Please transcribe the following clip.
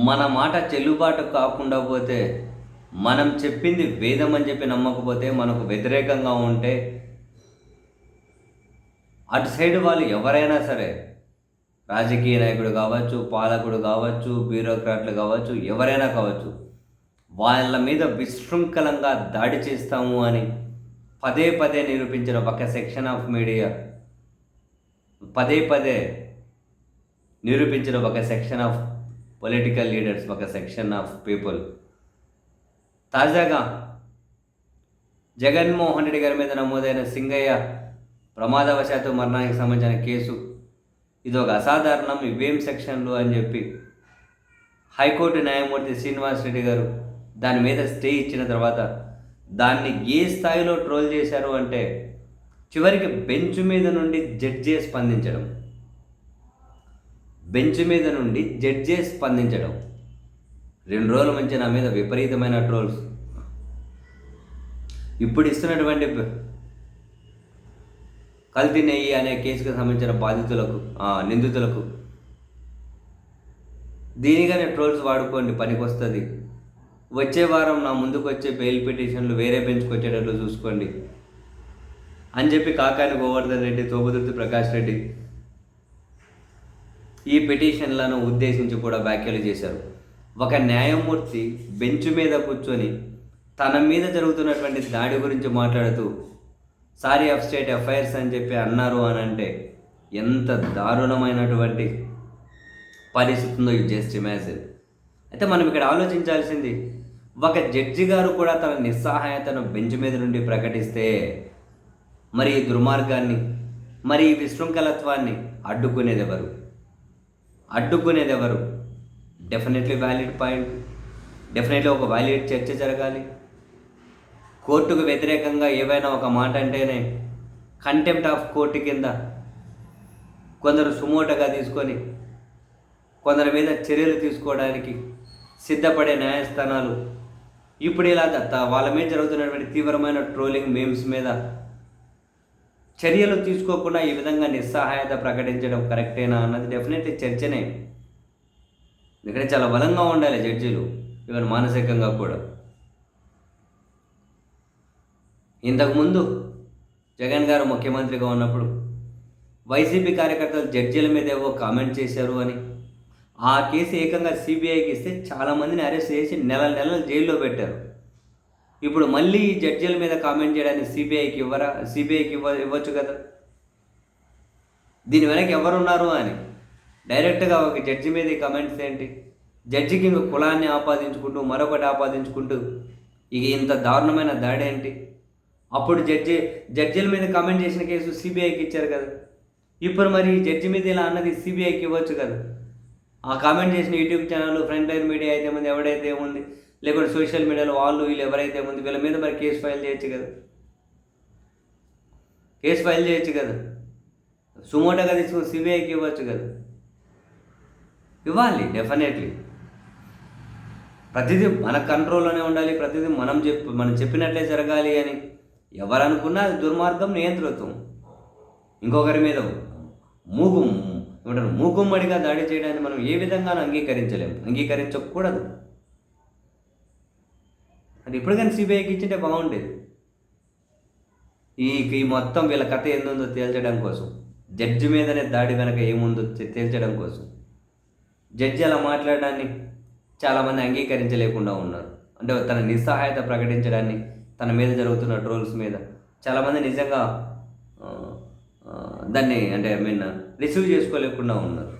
మన మాట చెల్లుబాటు కాకుండా పోతే, మనం చెప్పింది వేదం అని చెప్పి నమ్మకపోతే, మనకు వ్యతిరేకంగా ఉంటే, అటు సైడ్ వాళ్ళు ఎవరైనా సరే, రాజకీయ నాయకుడు కావచ్చు, పాలకుడు కావచ్చు, బ్యూరోక్రాట్లు కావచ్చు, ఎవరైనా కావచ్చు, వాళ్ళ మీద విశృంఖలంగా దాడి చేస్తాము అని పదే పదే నిరూపించిన ఒక సెక్షన్ ఆఫ్ మీడియా, పదే పదే నిరూపించిన ఒక సెక్షన్ ఆఫ్ పొలిటికల్ లీడర్స్, ఒక సెక్షన్ ఆఫ్ పీపుల్ తాజాగా జగన్మోహన్ రెడ్డి గారి మీద నమోదైన సింగయ్య ప్రమాదవశాత్తు మరణానికి సంబంధించిన కేసు ఇది ఒక అసాధారణం, ఇవేం సెక్షన్లు అని చెప్పి హైకోర్టు న్యాయమూర్తి శ్రీనివాస్ రెడ్డి గారు దాని మీద స్టే ఇచ్చిన తర్వాత దాన్ని ఏ స్థాయిలో ట్రోల్ చేశారు అంటే, చివరికి బెంచ్ మీద నుండి జడ్జే స్పందించడం, బెంచ్ మీద నుండి జడ్జే స్పందించడం 2 రోజుల నుంచి నా మీద విపరీతమైన ట్రోల్స్. ఇప్పుడు ఇస్తున్నటువంటి కల్తీ నెయ్యి అనే కేసుకు సంబంధించిన బాధితులకు, నిందితులకు దీనిగానే ట్రోల్స్ వాడుకోండి, పనికొస్తుంది. వచ్చే వారం నా ముందుకు వచ్చే బెయిల్ పిటిషన్లు వేరే బెంచ్కి వచ్చేటట్లు చూసుకోండి అని చెప్పి కాకాని గోవర్ధన్ రెడ్డి, తోబుదుర్తి ప్రకాష్ రెడ్డి ఈ పిటిషన్లను ఉద్దేశించి కూడా వ్యాఖ్యలు చేశారు. ఒక న్యాయమూర్తి బెంచ్ మీద కూర్చొని తన మీద జరుగుతున్నటువంటి దాడి గురించి మాట్లాడుతూ సారీ ఆఫ్ స్టేట్ అఫైర్స్ అని చెప్పి అన్నారు అని అంటే ఎంత దారుణమైనటువంటి పరిస్థితి ఉందో యూ జస్ట్ ఇమాజిన్. అయితే మనం ఇక్కడ ఆలోచించాల్సింది, ఒక జడ్జి గారు కూడా తన నిస్సహాయతను బెంచ్ మీద నుండి ప్రకటిస్తే మరి ఈ దుర్మార్గాన్ని, మరి ఈ విశృంఖలత్వాన్ని అడ్డుకునేది ఎవరు? డెఫినెట్లీ వ్యాలిడ్ పాయింట్, డెఫినెట్లీ ఒక వ్యాలిడ్ చర్చ జరగాలి. కోర్టుకు వ్యతిరేకంగా ఏవైనా ఒక మాట అంటేనే కంటెంప్ట్ ఆఫ్ కోర్టు కింద కొందరు సుమోటగా తీసుకొని కొందరి మీద చర్యలు తీసుకోవడానికి సిద్ధపడే న్యాయస్థానాలు ఇప్పుడు ఇలా వాళ్ళ మీద జరుగుతున్నటువంటి తీవ్రమైన ట్రోలింగ్ మీమ్స్ మీద చర్యలు తీసుకోకుండా ఈ విధంగా నిస్సహాయత ప్రకటించడం కరెక్టేనా అన్నది డెఫినెట్లీ చర్చనే. ఇక్కడ చాలా బలంగా ఉండాలి జడ్జీలు, ఈవెన్ మానసికంగా కూడా. ఇంతకుముందు జగన్ గారు ముఖ్యమంత్రిగా ఉన్నప్పుడు వైసీపీ కార్యకర్తలు జడ్జీల మీద ఏవో కామెంట్ చేశారు అని ఆ కేసు ఏకంగా సిబిఐకి ఇస్తే చాలామందిని అరెస్ట్ చేసి నెలలు జైల్లో పెట్టారు. ఇప్పుడు మళ్ళీ ఈ జడ్జీల మీద కామెంట్ చేయడానికి సిబిఐకి ఇవ్వచ్చు కదా. దీని వెనక ఎవరున్నారు అని డైరెక్ట్గా ఒక జడ్జి మీద ఈ కమెంట్స్ ఏంటి? జడ్జికి ఇంక కులాన్ని ఆపాదించుకుంటూ మరొకటి ఆపాదించుకుంటూ ఇక ఇంత దారుణమైన దాడి ఏంటి? అప్పుడు జడ్జీల మీద కామెంట్ చేసిన కేసు సిబిఐకి ఇచ్చారు కదా. ఇప్పుడు మరి ఈ జడ్జి మీద ఇలా అన్నది సిబిఐకి ఇవ్వచ్చు కదా. ఆ కామెంట్ చేసిన YouTube channel, front line media అయితే ఉంది, ఎవడైతే ఏముంది, లేకుంటే సోషల్ మీడియాలో వాళ్ళు వీళ్ళు ఎవరైతే ఉంది, వీళ్ళ మీద మరి కేసు ఫైల్ చేయొచ్చు కదా. సుమోటోగా తీసుకుని సిబిఐకి ఇవ్వచ్చు కదా. ఇవ్వాలి డెఫినెట్లీ. ప్రతిదీ మన కంట్రోల్లోనే ఉండాలి, ప్రతిదీ మనం చెప్పినట్లే జరగాలి అని ఎవరు అనుకున్నా అది దుర్మార్గం, నియంతృత్వం. ఇంకొకరి మీద మూకుమ్మడిగా దాడి చేయడాన్ని మనం ఏ విధంగానూ అంగీకరించకూడదు. అది ఇప్పుడు కానీ సిబిఐకి ఇచ్చింటే బాగుండేది. ఈ మొత్తం వీళ్ళ కథ ఏందుందో తేల్చడం కోసం, జడ్జి మీదనే దాడి వెనక ఏముందో తేల్చడం కోసం జడ్జి అలా మాట్లాడడాన్ని చాలామంది అంగీకరించలేకుండా ఉన్నారు. అంటే తన నిస్సహాయత ప్రకటించడాన్ని, తన మీద జరుగుతున్న ట్రోల్స్ మీద చాలామంది నిజంగా దాన్ని రిసీవ్ చేసుకోలేకుండా ఉన్నారు.